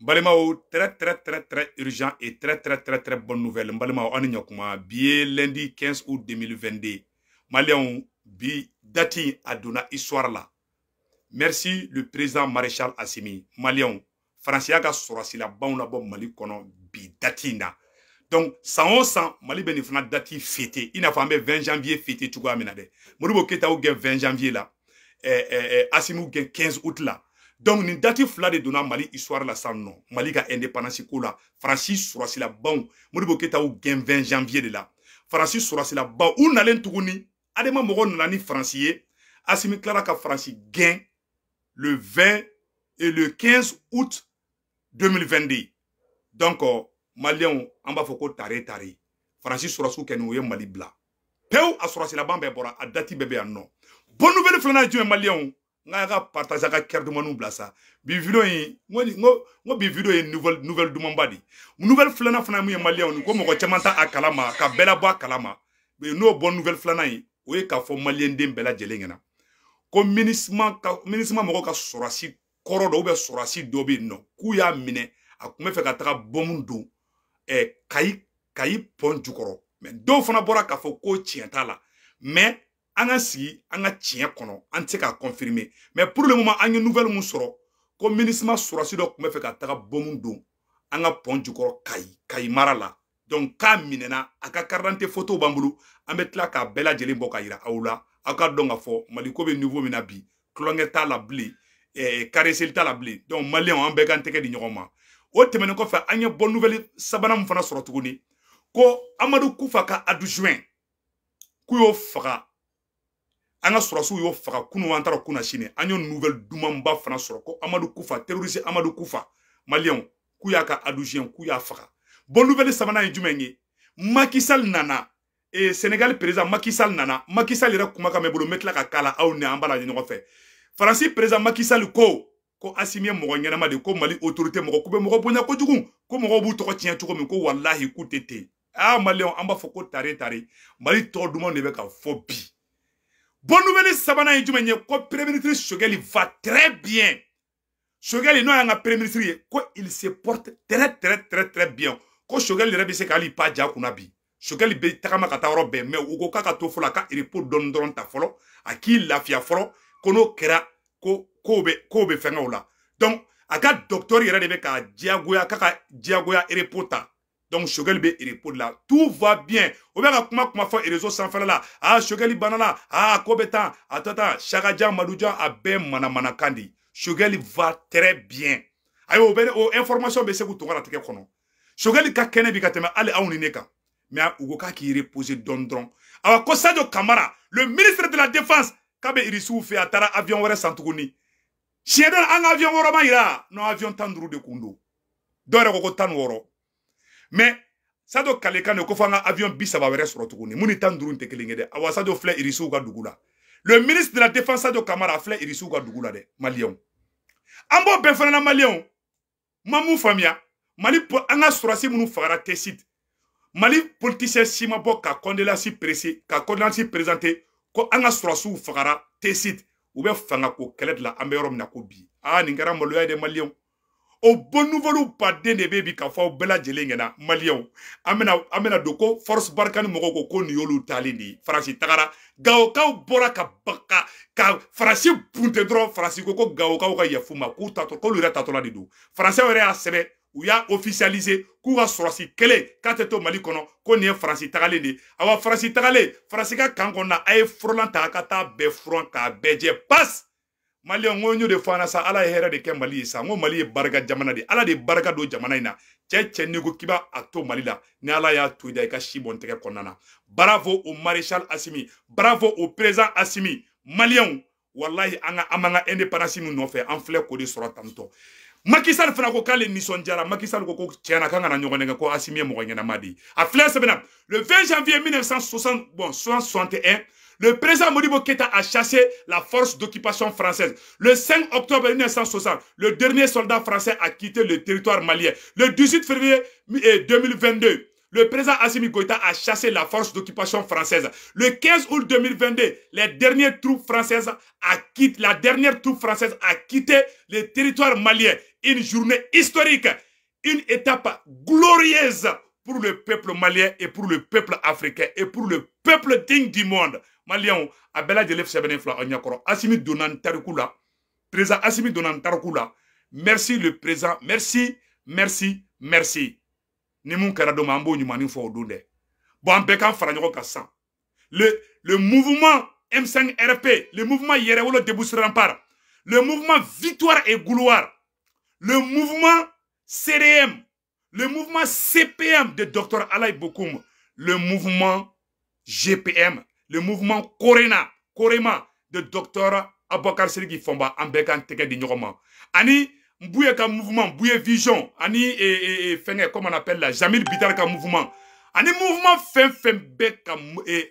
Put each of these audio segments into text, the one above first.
Mbalimao, très urgent et très bonne nouvelle. Mbalimao, on est bien lundi 15 août 2022. Malion, bi dati aduna histoire là. Merci le président maréchal Assimi. Malion, Francia ga sorasi la bauna bon Mali kono bi dati na. Donc, 100 Mali benifana dati fêté. Il n'a pas 20 janvier fêté, tu vois, menade. Moribo Keta ou 20 janvier là. Assimi ou 15 août là. Donc, ni dati fla de donna Mali histoire la sans non. Mali ga indépendance ko la. Francis Sourasi la bon. Moribo Keta ou 20 janvier de là. Francis Sourasi la bon. Ou n'alen tougouni. Adema mogo nani francier. Assimi Clara ka Francis gain le 20 et le 15 août 2022. Donc, Malien, on va foko tare. Francis Sourasi kenu ye Mali bla. Peu a Sourasi la bambe bora a dati bébé en non. Bonne nouvelle flana du Malien. Nga ga partager ka cœur de manou blasa bi vidéo yi ngo bi vidéo yi nouvelle dumambadi nouvelle flana fana mu malien ko mo ko chamanta akalama ka bela bo akalama be no bonne nouvelle flana yi o ye ka fo malien dem bela jelengena ko ministre mo ka sorasi koro do be sorasi do be no ku ya mine akume fe ka taka bomundo kayi pon jukoro mais do fana bora ka fo ko tienta la mais anga si anga tien kono ante ka confirmer mais pour le moment anga nouvelle mun soro ko ministre Sourasi do kuma fe ka taga bomundo anga pon jukoro kayi mara la donc ka minena aka carte photo bambulu ametla ka bela jeli boka ira awula aka donga fo maliko be nouveau minabi klongeta la bli caresselta la bli donc malien on be kan teke di nyoma o temene ko fa anya bonne nouvelle sabana mu fana soro tuguni ko Amadou Koufa ka adjoint kuyo faga anga Sourasi yo faga kunu antara kuna shine anyo nouvelle dumamba fana soro ko Amadou Koufa terroriste Amadou Koufa malien kuya ka adjoint kuya faga bonne nouvelle sabana jumenye Macky Sall nana et Sénégal président Macky Sall nana Macky Sall ira kuma ka mebolo metla ka kala aw ne ambala ni ngo fe Francis président Macky Sall ko Assimi mo ngena de ko Mali autorité mo ko be mo bonya ko jugun ko mo bu to ko tien ko ko wallahi ku tete malien amba foko tare Mali to duma ne be ka fo bi. Bonne nouvelle sabana jumenye ko premier ministre Choguel va très bien. Choguel no nga premier ministre ko il se porte très bien. Ko Choguel rebe se kali pa ja kuna bi. Choguel be takama kata robe mais ugo kaka to fola ka report don ta folo aki lafia folo kono kera ko be fenga ola. Donc aga docteur yere be ka diagoya kaka diagoya reporta. Donc Choguel be report là tout va bien. O be ka kuma fo réseau sans faire là Choguel banana kobeta atata Chagaja Madouja a be mana kandi. Choguel va très bien. Ayo be o information be se ku to ngara teke kono. Choguel ka kene bi ka teme ale awni neka. Mais ugo ka ki reposer don. Awa ko Sadio Camara, le ministre de la défense kabe irisu fe atara avion wore santuguni. Chiedo an avion woro ma ira no avion tanduru de kundo. Dore ko tan woro. Mais Sadio Kalekane ko fanga avion bisaba wore soro tuguni. Muni tanduru te kelingede. Awa Sadio fle irisu ga dugula. Le ministre de la défense Sadio Camara fle irisu ga dugula de Malien. Ambo be fana Malien. Mamu famia Mali anga Sourasi munu fagara tesit. Mali politicien sima bo ka condolence présenté ko anga Sourasi fagara tesit ou be fanga ko kelet la amberom na ko bi ni ngara moloya de Malien o bon nouvelle pas de baby ka fa bela jelengena Malien amena doko force barkan mo ko ni yolu talindi Francis tagara gawo ka bora ka baka ka Francis punte dro Francis ko gawo ka yafuma ko tato ko lura tato la didu Français were a sebe ou ya officialisé kou va Sourasi kele kateto Mali kono ko ni Francis tagale ni awa Francis tagale Francis ka kankona ay frolanta kata be front ka beje pass Malien ngonyo de fana sa ala hera de ke Mali sa ngo Mali barga jamana de ala de barga do jamana ina che nego kiba ato Mali la ni ala ya tuida ka shibon teke konana. Bravo au maréchal Assimi, bravo au président Assimi. Malien wallahi anga amanga indépendance nous no fait en fleur ko de soro tanto. Macky Sall fana ko kale nisonjara Macky Sall ko tiana kanga na nyonga ko Assimi mo ngena madi a fleur sebena le 20 janvier 1961 le président Modibo Keïta a chassé la force d'occupation française. Le 5 octobre 1960, le dernier soldat français a quitté le territoire malien. Le 18 février 2022, le président Assimi Goïta a chassé la force d'occupation française. Le 15 août 2022, la dernière troupe française a quitté le territoire malien. une journée historique, une étape glorieuse pour le peuple malien et pour le peuple africain et pour le peuple digne du monde. Malien, Abela Delef Sebenefla Onyakoro, Assimi Donan Tarikoula, président Assimi Donan Tarikoula, merci le président, merci, merci, merci. Nimou Karado Mambo Nyumani Fodunde. Bon, Bekan Faranyo Kassan. Le mouvement M5RP, le mouvement Yerewolo Debousse Rempart, le mouvement Victoire et Gouloir, le mouvement CDM, le mouvement CPM de Dr Alaï Bokoum, le mouvement GPM, le mouvement Korema de Dr Abokar Serigi Fomba, Ambekan Teke de Nyoroman. Ani Mbouye ka mouvement, Mbouye Vision, Ani Fenge, comme on appelle là, Jamil Bitar ka mouvement, Ani mouvement Fembek ka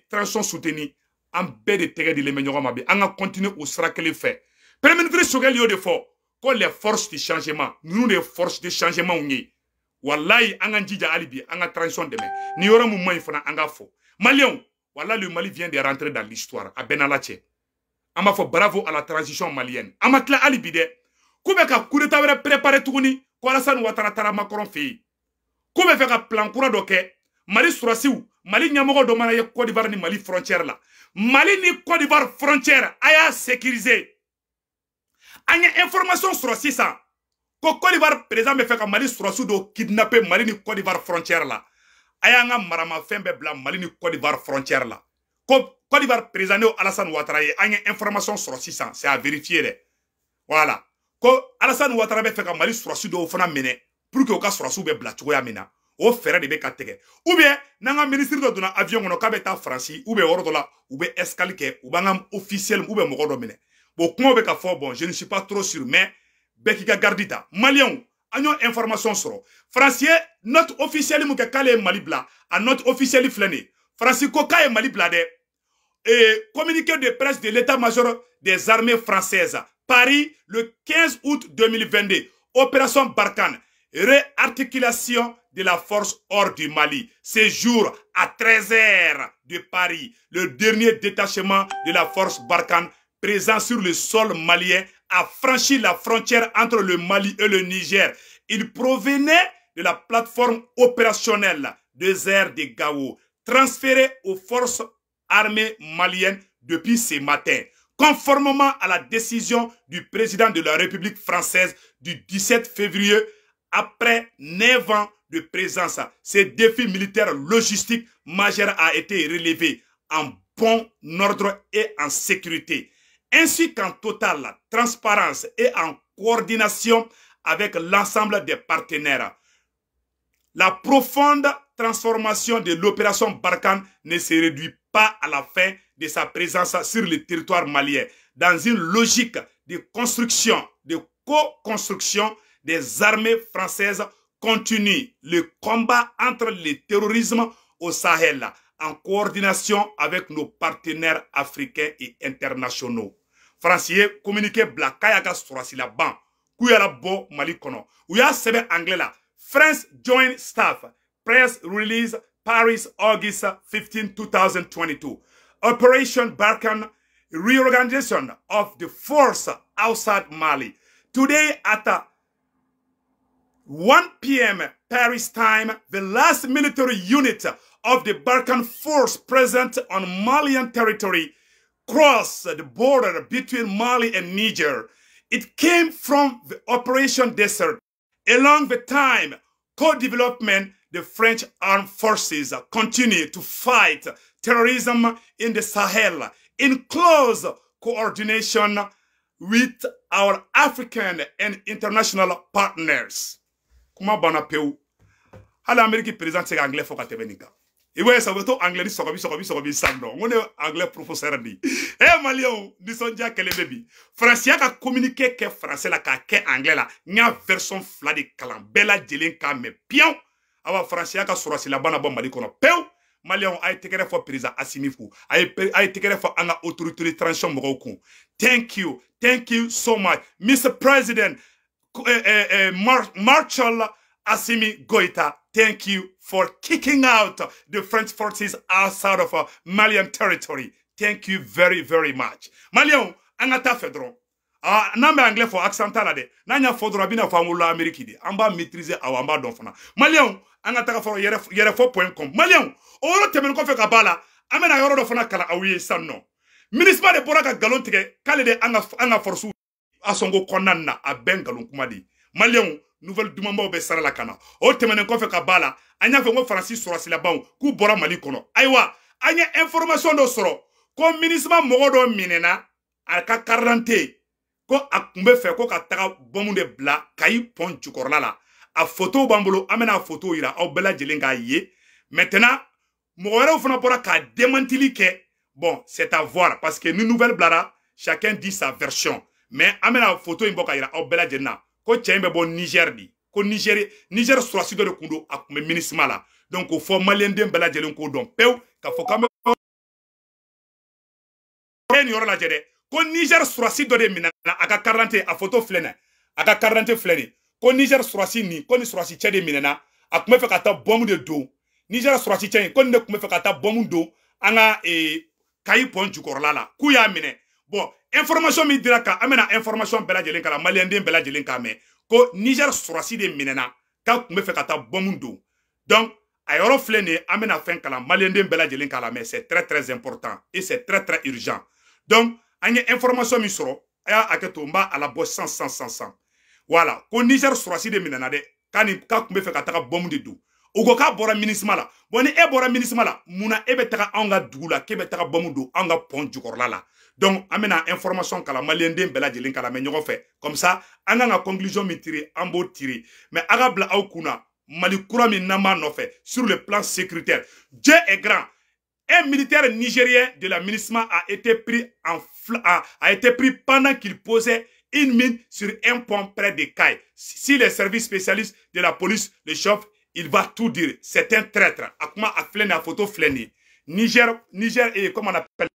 transition soutenue, Ambe de Teke de Nyoroman, on a continué au Srakele fait. Premier ministre Sogel yo de fort, quand les forces de changement, nous les forces de changement on y. Wallahi, anga njija alibi, anga transition demain. Ni yora mouvement il faut anga fo. Malion, voilà le Mali vient de rentrer dans l'histoire, à Benalache. Ama fo bravo à la transition malienne. Ama kla alibi de. Koube ka coup d'état wera préparé tourni, ko Alassane Ouattara tara Macron fi. Koube fe ka plan kura doke, Mali surasiw, Mali nyamogo do mana ye Côte d'Ivoire ni Mali frontière la. Mali ni Côte d'Ivoire frontière, aya sécurisé. Anya information sur ça. Ko Côte d'Ivoire président me fait ka Mali surasiw do kidnapper Mali ni Côte d'Ivoire frontière la. Aya nga marama fembe bla Mali ni Côte d'Ivoire frontière la. Côte d'Ivoire président Alassane Ouattara y a une information sur 600, c'est à vérifier. Voilà. Ko Alassane Ouattara be fait ka Mali surasiw do fana mene pour que o ka surasiw be bla cogoya mina. O fere de be ka tege. Ou bien nanga ministre do dona avion ngono ka be ta France ou be woro do la ou be escale ke ou bangam officiel ou be mogo do mene. Bon comment be ka fort bon, je ne suis pas trop sûr mais be ki ka gardita. Malien agnon information sur français note officielle mu ke kale Mali bla a note officielle flene. Français ko ka Mali bla de et communiqué de presse de l'état-major des armées françaises. Paris, le 15 août 2022. Opération Barkhane. Réarticulation de la force hors du Mali. Séjour à 13h de Paris. Le dernier détachement de la force Barkhane présent sur le sol malien a franchi la frontière entre le Mali et le Niger. Il provenait de la plateforme opérationnelle des airs de Gao, transféré aux forces armées maliennes depuis ce matin. Conformément à la décision du président de la République française du 17 février, après 9 ans de présence, ce défi militaire logistique majeur a été relevé en bon ordre et en sécurité, ainsi qu'en totale transparence et en coordination avec l'ensemble des partenaires. La profonde transformation de l'opération Barkhane ne se réduit pas à la fin de sa présence sur le territoire malien. Dans une logique de construction, de co-construction, des armées françaises continue le combat entre le terrorisme au Sahel en coordination avec nos partenaires africains et internationaux. Français communiqué Blakayaka Surasi la ban, Kouyala Bo Mali Kono, Ouya Sebe Anglais la, France Joint Staff, Press Release, Paris, August 15, 2022. Operation Barkhane, reorganization of the force outside Mali. Today at 1 p.m. Paris time, the last military unit of the Barkhane force present on Malian territory crossed the border between Mali and Niger. It came from the Operation Desert. Along the time, co-development, the French armed forces continue to fight terrorism in the Sahel in close coordination with our African and international partners. Kuma bana peu. Hala Ameriki président c'est anglais faut katebenika. Et ouais ça veut tout anglais sokobi sando. On est anglais professeur di. Eh malien ni sonja kele baby. Français ka communiquer que français la ka ke anglais la. Nya version fla de kalan bela jelen ka me pion. Awa français ka surasi la bana bon mali kono peu. Malien a été créé pour président Assimi Fou. A été créé pour anga autorité transition moko. Thank you so much Mr. President. Marshal Assimi Goïta, thank you for kicking out the French forces outside of Malian territory. Thank you very, very much. Malian, angata fedron. Ah, n'an bɛ anglais fɔ accent t'a la dɛ. N'an y'a fɔ dɔrɔn a bɛna fɔ an wolola Amérique de. An b'a maîtriser awɔ an b'a dɔn fana. Maliyɛnw an ka taga fɔlɔ yɛrɛfɔ.com. Maliyɛnw o yɔrɔ tɛmɛnen kɔfɛ ka b'a la an bɛna yɔrɔ dɔ fana kalan aw ye sisan nɔ. MINUSMA de bɔra ka nkalon tigɛ k'ale de an ka force a sɔnko kɔnɔna na a bɛɛ nkalon kuma de. Maliyɛnw nouvelle dumanbaw bɛ sara la ka na. O tɛmɛnen kɔfɛ ka b'a la an y'a fɔ ko Faransi sɔrɔsilabanw k'u bɔra Mali kɔnɔ. Ayiwa an ye information dɔ sɔrɔ ko MINUSMA mɔgɔ dɔ minɛna a ka carte d'identité ko a tun bɛ fɛ ko ka taga bɔmu de bila Kayi pont Jukɔrɔla la. A photo b'an bolo an bɛna a photo yira aw bɛɛ lajɛlen k'a ye. Maintenant mɔgɔ wɛrɛw fana bɔra k'a démentili kɛ. Bon, c'est à voir parce que ni nouvelle blara chacun dit sa version. Mais an bɛna photo in bɔ ka yira aw bɛɛ lajɛlen na ko cɛ in bɛ bɔ Niger de. Ko Niger sɔrɔsi dɔ de kun don a kun bɛ MINUSMA la. Donc o fɔ maliyɛnden bɛɛ lajɛlen k'o dɔn pewu k'a fɔ k'an bɛ nin yɔrɔ lajɛ dɛ. Ko Niger sɔrɔsi dɔ de minɛna a ka carte d'identité a photo filɛ nin a ka carte d'identité filɛ nin ko Niger sɔrɔsi nin ko ni sɔrɔsi cɛ de minɛna a tun bɛ fɛ ka taa bɔmu de don Niger sɔrɔsi cɛ in ko nin de tun bɛ fɛ ka taa bɔmu don an ka Kayi pont Jukɔrɔla la k'u y'a minɛ. Bon information min dira kan an bɛna information bɛɛ lajɛlen kala maliyɛnden bɛɛ lajɛlen k'a mɛn ko Niger sɔrɔsi de minɛna k'a tun bɛ fɛ ka taa bɔmu don. Donc a yɔrɔ filɛ nin ye an bɛna fɛn kalan maliyɛnden bɛɛ lajɛlen k'a la mais c'est très très important et c'est très très urgent. Donc an ye information min sɔrɔ a y'a hakɛ to n b'a a labɔ san. Voilà ko Niger sɔrɔsi de minɛna dɛ k'a tun bɛ fɛ ka taga bɔmu de don. O ko k'a bɔra MINUSMA la. Bon ni e bɔra MINUSMA la munna e bɛ taga anw ka dugu la k'e bɛ taga bɔmu don anw ka pont Jukɔrɔla la. Donc an bɛna information kalan maliyɛnden bɛɛ lajɛlen kala mɛ ɲɔgɔn fɛ. Comme ça an kan ka conclusion min tirer an b'o tirer. Mais a ka bila aw kunna Mali kura min n'an b'a nɔfɛ sur le plan sécuritaire. Dieu est grand. Un militaire nigérien de la MINUSMA a été pris pendant qu'il posait une mine sur un pont près de Kayi. Si les services spécialistes de la police le chauffent, il va tout dire. C'est un traître. Akuma a flène à photo flène. Niger et comment on appelle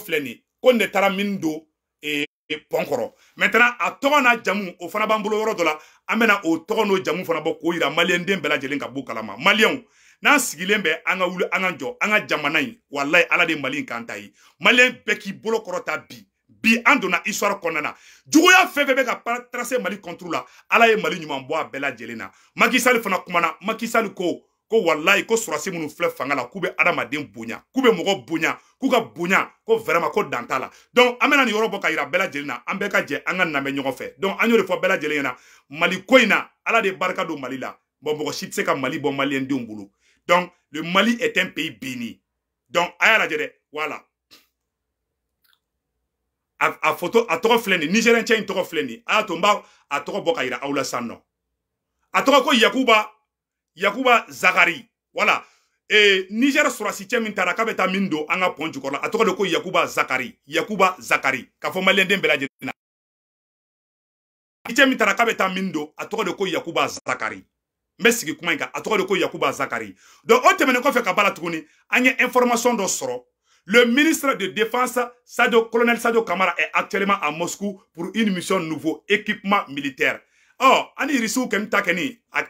flène. Qu'on ne tara mindo et ponkoro. Maintenant, à togana jamu au fana bambolo yoro dola. Amena au togono jamu fana boko ira malien den bela jelen ka bukalama. Malien n'an sigilen bɛ an ka wuli an ka jɔ an ka jamana in wallahi ala de Mali in kan ta ye maliyɛn bɛɛ k'i bolo kɔrɔta bi an donna histoire kɔnɔna na juguya fɛn fɛn bɛ ka tracer Mali contre la ala ye Mali ɲuman bɔ a bɛɛ lajɛlen na Macky Sall fana kumana Macky Sall ko wallahi ko surasi minnu filɛ fanga la k'u bɛ adamaden bonya k'u bɛ mɔgɔ bonya k'u ka bonya ko vraiment ko dan t'a la donc an bɛna nin yɔrɔ bɔ ka yira bɛɛ lajɛlen na an bɛɛ ka jɛ an ka namɛ ɲɔgɔn fɛ donc an y'o de fɔ bɛɛ lajɛlen ɲɛna Mali ko in na ala de barika don Mali la bon mɔgɔ si tɛ se ka Mali bɔ maliyɛndenw bolo. Donc, le Mali est un pays béni. Donc, voilà. A photo, a toko fleni, Nigérien tient une toko fleni. A tomba, a toko boka ira aula sanno. A toko ko Yakuba Zakari. Voilà. Et Niger surasi tient min taraka beta mindo anga pont Jukɔrɔla. A toko de ko Yakuba Zakari. Ka fo malien den bela jena. Tient min taraka beta mindo, a toko de ko Yakuba Zakari. Mesiki kuma inka a tɔgɔ de ko Yakuba Zakari. Donc o tɛmɛnen kɔfɛ ka bala tuguni an ye information dɔ sɔrɔ. Le ministre de Défense colonel Sadio Kamara est actuellement à Moscou pour une mission nouveau équipement militaire. Ani risiw kɛni ta kɛni a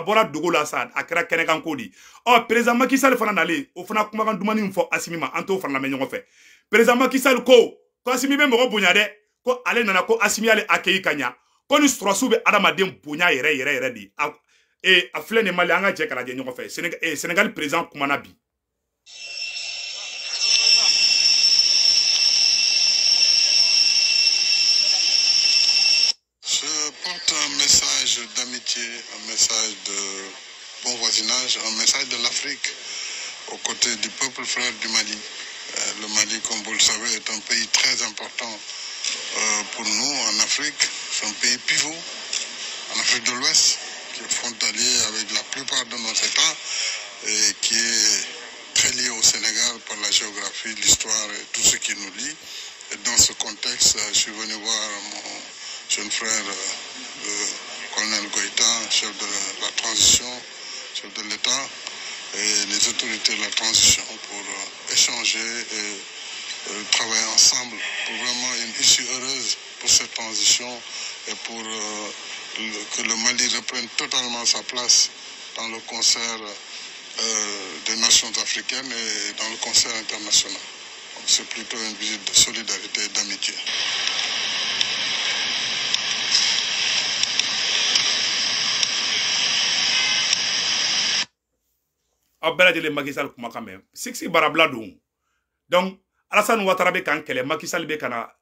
bɔra dogo la sa a kɛra kɛnɛkan ko di. Président Macky Sall fana nalen o fana kumakan dumani fɔ Asimi ma an t'o fana lamɛn ɲɔgɔn fɛ. Président Macky Sall ko Asimi bɛ mɔgɔ bonya dɛ ko ale nana ko Asimi ale accueilli ka ɲa ko ni surasiw bɛ adamaden bonya yɛrɛ de. Et a filɛ nin Mali an ka jɛ kala jɛ ɲɔgɔn fɛ Sénégal président kumana bi. Je porte un message d'amitié, un message de bon voisinage, un message de l'Afrique aux côtés du peuple frère du Mali. Le Mali, comme vous le savez, est un pays très important pour nous en Afrique. C'est un pays pivot en Afrique de l'Ouest, qui est frontalier avec la plupart de nos États et qui est très lié au Sénégal par la géographie, l'histoire et tout ce qui nous lie. Et dans ce contexte, je suis venu voir mon jeune frère, le colonel Goïta, chef de la transition, chef de l'État, et les autorités de la transition pour échanger et travailler ensemble pour vraiment une issue heureuse pour cette transition et pour que le Mali reprenne totalement sa place dans le concert des nations africaines et dans le concert international. c'est plutôt une visite de solidarité et d'amitié. Abela Macky Sall kuma kamé 6 barabla dum donc Alassane Ouattara be kan kele Macky Sall be kana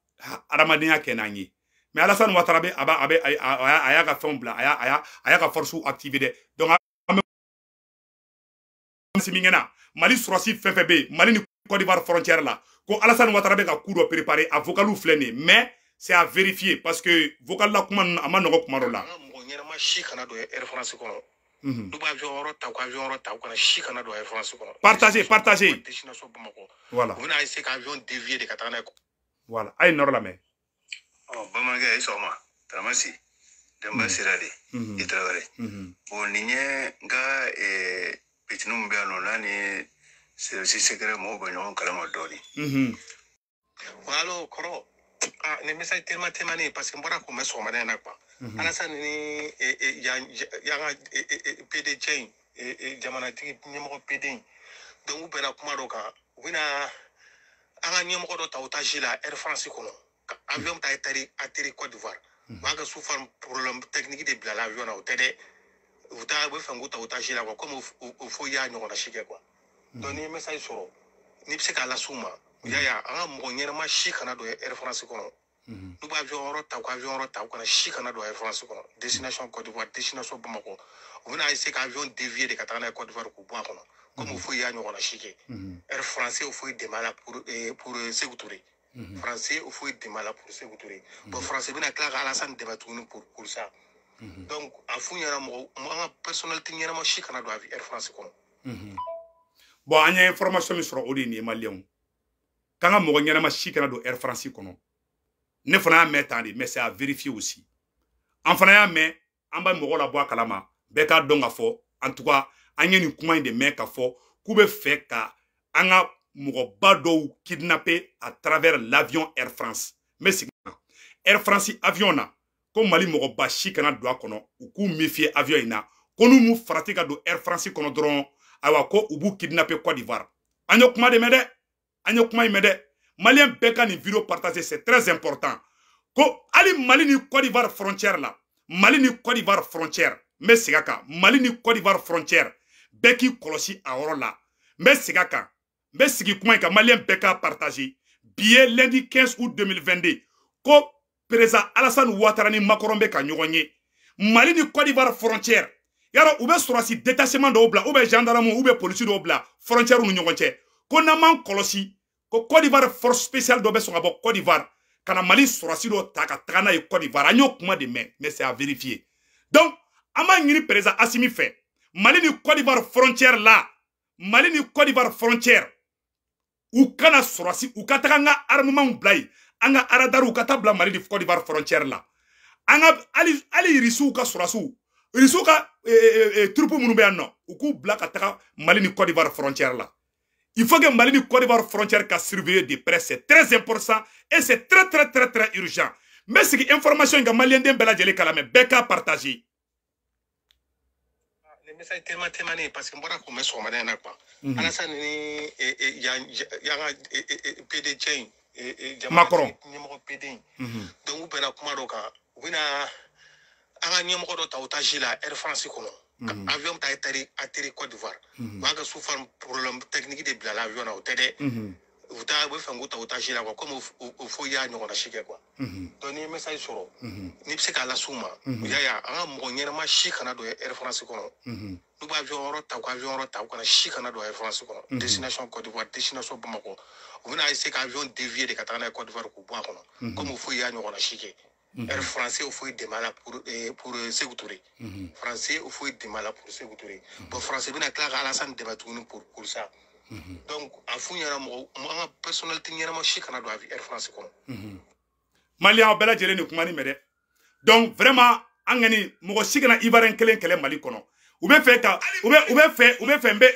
aramadenya kenanyi mais Alassane Ouattara be aya ka fembla aya ka force activité donc simingena Mali surasi FFB Mali ni Côte d'Ivoire frontière là ko Alassane Ouattara be ka coup de préparer à vocalu fléné mais c'est à vérifier parce que vocal la kuma amano ko kuma la partagez. Voilà. Voilà. Aïe, nord la mer. Oh, Bamaga est sur moi. Tamasi. Damba Sirade. Il travaille. Bon, Nigne, gars, et petit nombre de l'année, c'est aussi secret, mon bon, Kalamodori. Voilà, Koro. Ah, les messages tellement témoignés parce que moi, comme ça, on m'a dit quoi. Alassane ni yanga PDC jamana tigi nyemoko PD donc u bena kuma do kan u bena anga nyemoko do ta otage la Air France kono avion ta atterri Côte d'Ivoire ba ga souffre problème technique de bila l'avion na otede u ta be fango ta otage la comme il faut ya nyoko na shike quoi donc ni message soro ni pse ka la suma ya anga mo nyema shi kana do Air France kono nous avions avion chicana Air France destination Côte d'Ivoire destination Bamako on a essayé qu'avion dévié de Catana Côte d'Ivoire comme il faut y aller on a chiqué Air Français il faut des malades pour sécurité Français il faut des malades pour sécurité bon Français bien clair Alassane débattu pour ça donc à fond il y a moi personnalité il y a moi chicana Air France bon il y a information sur Odini Malion quand on a ma chicana Air France ne fana metandi mais c'est à vérifier aussi en fana mais en bas mogo la bois kalama beka donga fo en tout cas anya ni kuma inde meka fo kube fait ka anga mogo bado kidnappé à travers l'avion Air France mais c'est Air France avion na comme Mali mogo bashi kana doa kono uku méfier avion ina konu mu fratika do Air France kono dron awa ko ubu kidnappé Côte d'Ivoire anyo kuma de mede anyo kuma imede Malien beka ni vidéo partagé c'est très important. Ko ali Mali ni Côte d'Ivoire frontière là. Mali ni Côte d'Ivoire frontière. Mais sigaka Mali ni Côte d'Ivoire frontière. Beki kolosi a oro là. Mais sigaka. Mais sigi kuma ka Malien beka partagé. Billet lundi 15 août 2022. Ko président Alassane Ouattara ni Macron beka nyonye. Mali ni Côte d'Ivoire frontière. Yaro oube sorasi détachement de obla, oube gendarme oube police de obla, frontière ou nyonche. Ko naman kolosi ko Côte d'Ivoire force spéciale dobe son abo Côte d'Ivoire kana Mali sorasi do taka takana e Côte d'Ivoire agno kuma de mais c'est à vérifier donc ama ngini président Assimi fait Mali ni Côte d'Ivoire frontière là Mali ni Côte d'Ivoire frontière ou kana sorasi ou kataka nga armement blay anga aradar ou katabla Mali ni Côte d'Ivoire frontière là anga ali risu ka sorasu risu ka troupe munu be anno ou ku blaka taka Mali ni Côte d'Ivoire frontière là. Il faut que Mali du Côte d'Ivoire frontière qu'a surveillé de près, c'est très important et c'est très urgent. Mais c'est que information que Malien den bela jeli kala mais beka partager. Les messages tellement témoignés parce que moi comme ça on m'a dit quoi. Alassane ni yanga PDC Macron numéro PD. Donc on peut la kuma doka. On a anga numéro do ta otage la Air France kono. Avion ta atterri Côte d'Ivoire. Ba ga souffre problème technique de bila l'avion na otede. Vous avez fait un goutte à otage là comme il faut y aller on a chiqué quoi. Donner message sur ni pse ka la suma. Ya anga mo nyema chikana do Air France kono. Nous avion ta chikana do Air France kono. Destination Côte d'Ivoire, destination Bamako. On a essayé qu'avion dévié de Catana Côte d'Ivoire ko bois kono. Comme il faut y aller on a chiqué. Air Français il faut des malades pour sécurité. Français il faut des malades pour sécurité. Bon français bien clair Alassane débattu pour ça. Donc à fond il y a moi personnalité il y a moi chicana do Air France kono. Malien bela jele ni kuma ni mede. Donc vraiment angani mo chicana Ivoirien kelen Mali kono. Ube fait ka ube fait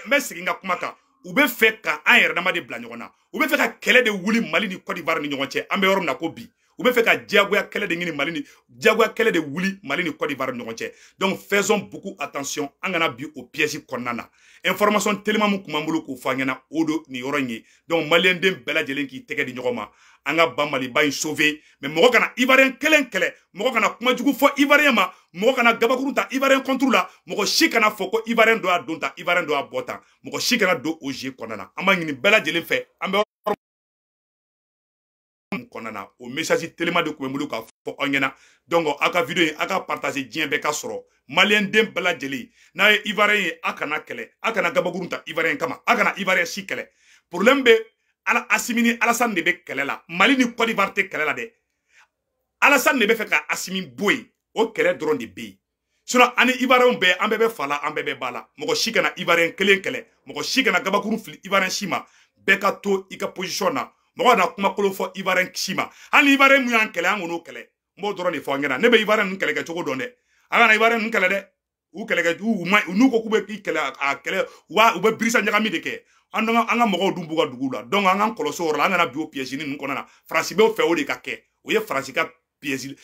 mbe siginga kuma ka. Ube fait ka an yerdama de bla nyona. Ube fait ka kele de wuli Mali ni Côte d'Ivoire ni nyonche ambe yorum na ko bi. ou be fait ka diagoya kele de ngini Mali diagoya kele de wuli Mali ni Côte d'Ivoire ɲɔgɔn cɛ. Donc faisons beaucoup attention an kana bi au piège kɔnɔna na. Information tellement mun kuma bolo ko fa ɲɛna o do ni yɔrɔ ye. Donc malien den bɛɛ lajɛlen k'i tɛgɛ di ɲɔgɔn ma. An ka ban Maliba in sauver mais mɔgɔ kana Ivoirien kelen kɛlɛ, mɔgɔ kana kuma jugu fɔ Ivoirien ma, mɔgɔ kana gabakuru ta Ivoirien contre la, mɔgɔ si kana fɔ ko Ivoirien do a don ta, Ivoirien do a bɔ tan, mɔgɔ si kana do o jeu kɔnɔna na. An b'a ɲini bɛɛ lajɛlen fɛ, an bɛ kɔnɔna o message tellement de ko bolo ka fɔ aw ɲɛna. Donc a ka vidéo a ka partager diɲɛ bɛɛ ka sɔrɔ malien den bɛɛ lajɛlen n'a ye Ivoirien ye a kana kɛlɛ, a kana gabakuru ta Ivoirien kama, a kana Ivoirien si kɛlɛ. Problème bɛ Assimi ni Alassane de bɛ kɛlɛ la, Mali ni Côte d'Ivoire tɛ kɛlɛ la dɛ. Alassane de bɛ fɛ ka Assimi bɔ yen, o kɛlɛ dɔrɔn de bɛ yen. Sinon ani Ivoirien bɛɛ an bɛɛ bɛ fa la, an bɛɛ bɛ ba la. Mɔgɔ si kana Ivoirien kelen kɛlɛ, mɔgɔ si kana gabakuru fili Ivoirien si ma, bɛɛ ka to i ka position na. Mɔgɔ na kuma kolo fɔ Ivoirien si ma. Hali Ivoirien mun y'an kɛlɛ an k'o kɛlɛ. N b'o dɔrɔn de fɔ an ɲɛna. Ne bɛ Ivoirien ninnu kɛlɛ kɛ cogo dɔn dɛ. An kana Ivoirien ninnu kɛlɛ dɛ. U kɛlɛ kɛ n'u ko k'u bɛ k'i kɛlɛ a kɛlɛ u bɛ birisa ɲagami de kɛ. An ka mɔgɔw dun b'u ka dugu la. Donc an k'an kɔlɔsi o yɔrɔ la, an kana bi o piège ninnu kɔnɔna na. Faransi bɛ fɛ o de ka kɛ. O ye Faransi ka piège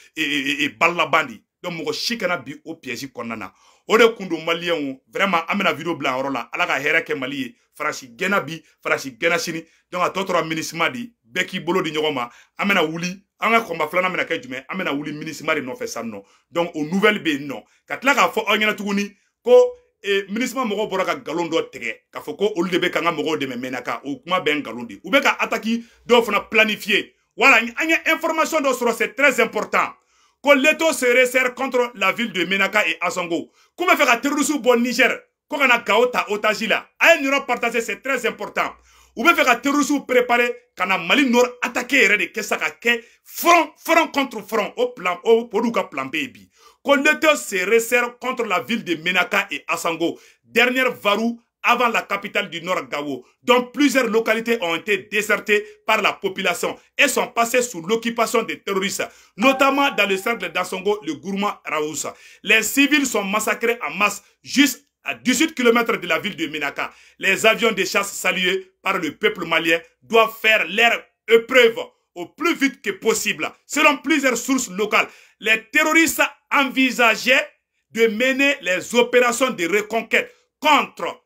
bal laban de. Donc mɔgɔ si kana bi o piège kɔnɔna na. O de kun don Maliens vraiment an bɛna vidéo bila yɔrɔ la. Ala ka hɛrɛ kɛ Mali ye. Faransi gɛnna bi, Faransi gɛnna sini. Donc a tɔ tora MINUSMA de bɛɛ k'i bolo di ɲɔgɔn ma. An bɛna wuli, an ka combat filanan bɛna kɛ jumɛn? An bɛna wuli MINUSMA de nɔfɛ san nɔ. Donc o nouvelle bɛ yen nɔ. Ka tila k'a fɔ aw ɲɛna tuguni ko MINUSMA mɔgɔw bɔra ka galon dɔ tigɛ k'a fɔ ko olu de bɛ k'an ka mɔgɔw dɛmɛ MENACA o kuma bɛ ngalon de. U bɛ ka attaque dɔw fana planifier. Voilà, an ye information dɔ sɔrɔ, c'est très important. Que l'État se resserre contre la ville de MENACA et Assongo. Comment faire un terroriste au Niger? Comment on a Gaota otage là? Aïe, nous partager, c'est très important. Ou bien faire un terroriste préparé quand on Mali Nord attaqué de Kessaka front contre front au plan au Poduka plan baby. Que l'État se resserre contre la ville de MENACA et Assongo. Dernière varou avant la capitale du Nord Gao, dont plusieurs localités ont été désertées par la population et sont passées sous l'occupation des terroristes, notamment dans le centre d'Assongo, le Gourma Raoussa. Les civils sont massacrés en masse juste à 18 km de la ville de MENACA. Les avions de chasse salués par le peuple malien doivent faire leur épreuve au plus vite que possible. Selon plusieurs sources locales, les terroristes envisageaient de mener les opérations de reconquête contre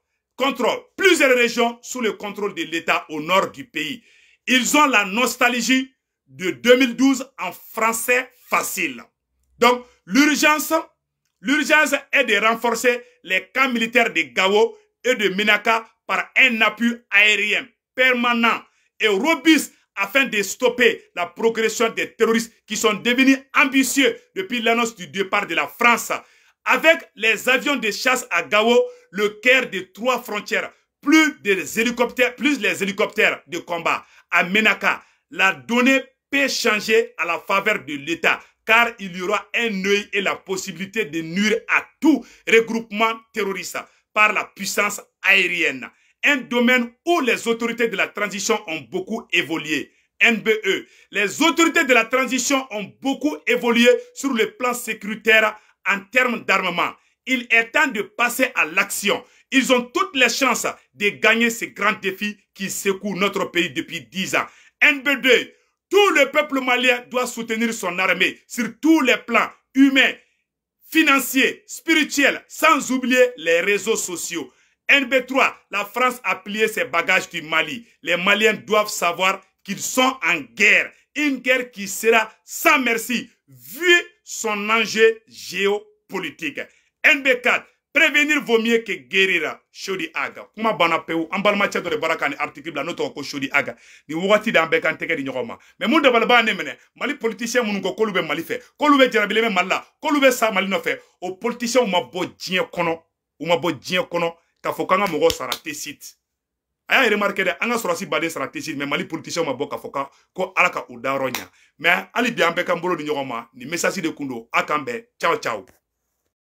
plusieurs régions sous le contrôle de l'État au nord du pays. Ils ont la nostalgie de 2012 en français facile. Donc, l'urgence est de renforcer les camps militaires de Gao et de MENACA par un appui aérien permanent et robuste afin de stopper la progression des terroristes qui sont devenus ambitieux depuis l'annonce du départ de la France. Avec les avions de chasse à Gao, le cœur des 3 frontières, plus les hélicoptères de combat à MENACA, la donnée peut changer à la faveur de l'État, car il y aura un œil et la possibilité de nuire à tout regroupement terroriste par la puissance aérienne. Un domaine où les autorités de la transition ont beaucoup évolué. NBE. Les autorités de la transition ont beaucoup évolué sur le plan sécuritaire en termes d'armement. Il est temps de passer à l'action. Ils ont toutes les chances de gagner ces grands défis qui secouent notre pays depuis 10 ans. NB2, tout le peuple malien doit soutenir son armée sur tous les plans humains, financiers, spirituels, sans oublier les réseaux sociaux. NB3, la France a plié ses bagages du Mali. Les Maliens doivent savoir qu'ils sont en guerre. Une guerre qui sera sans merci, vu son enjeu géopolitique. NB4, prévenir vaut mieux que guérir. Shodi Aga. Kuma bana peu, ambalma tcheto de barakani article la noto ko Shodi Aga. Ni wati da mbeka nteke di nyokoma. Mais moun de balba ne mene. Mali politicien moun ko kolube Mali fe. Kolube jarabile me malla. Kolube sa Mali no fe. O politicien ou ma bo djien kono. Ou ma bo djien kono. Ka fokanga mogo sarate sit. Aya remarqué de anga sorasi bade sarate sit. Mais Mali politicien ou ma bo ka foka ko alaka udaronya. Mais ali bi ambeka mbolo di nyokoma. Ni message de kundo. Akambe. Ciao ciao.